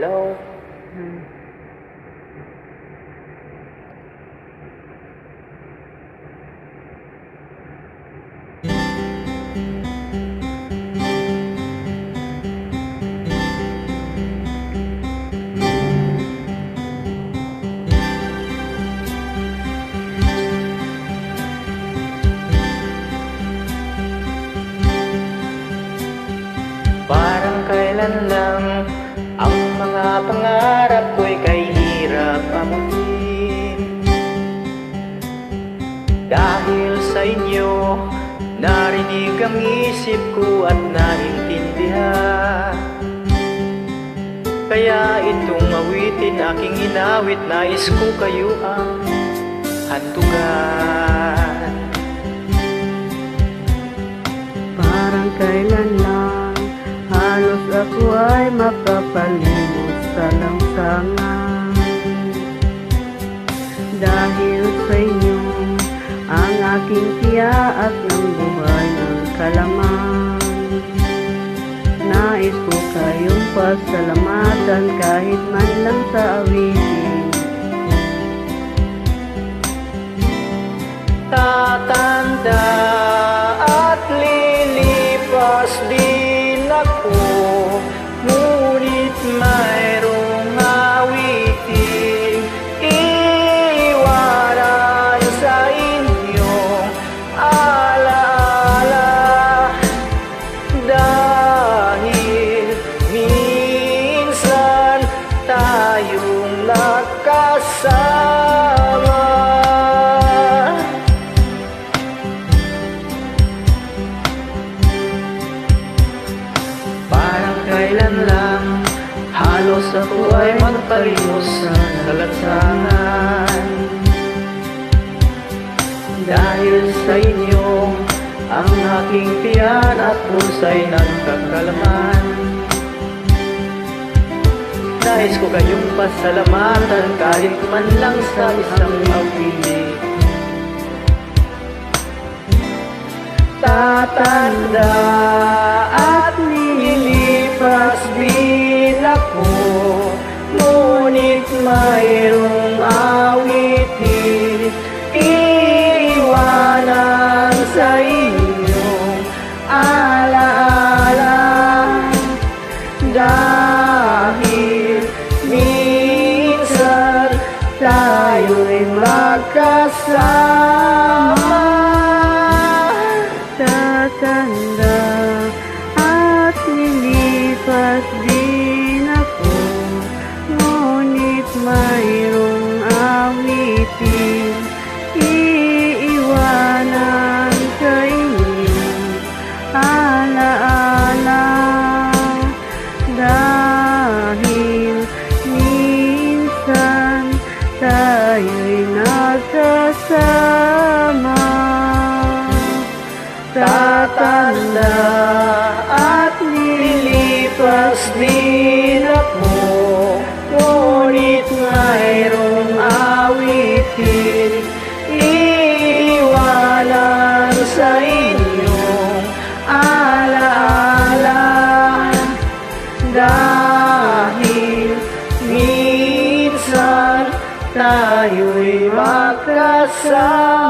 Hello? Parang kailan lang ang mga pangarap ko'y kay hirap amutin. Dahil sa inyo, narinig ang isip ko at naintindihan. Kaya itong awitin aking inawit, nais ko kayo ang hantungan. Parang kailan lang halos ako ay mapapalimos sa langsangan. Dahil sa inyo ang aking tiyaak ng buhay ng kalaman. Nais ko kayong pasalamatan kahit man lang sa awitin. Tatanda at lilipas din ako, ngunit mayroong awitin iiwanan sa inyong alaala. Dahil minsan tayong nakasama. Kailan lang halos ako ay magpalimos sa lansangan. Dahil sa inyo ang aking tiyan at pusa'y nagkakalaman. Nais ko kayong pasalamatan kahit man lang sa isang awitin. Tatanda at lilipas din ako, ngunit mayroong awitin iiwanan sa inyong alaala. Dahil minsan tayo'y magkasama. Tatanda at lilipas din ako, ngunit mayroong awitin iiwanan sa inyong alaala. Dahil minsan tayo'y nagkasama. Tatanda at lilipas din ako, ngunit mayroong awitin iiwanan sa inyong alaala. Dahil minsan tayo'y magkasama.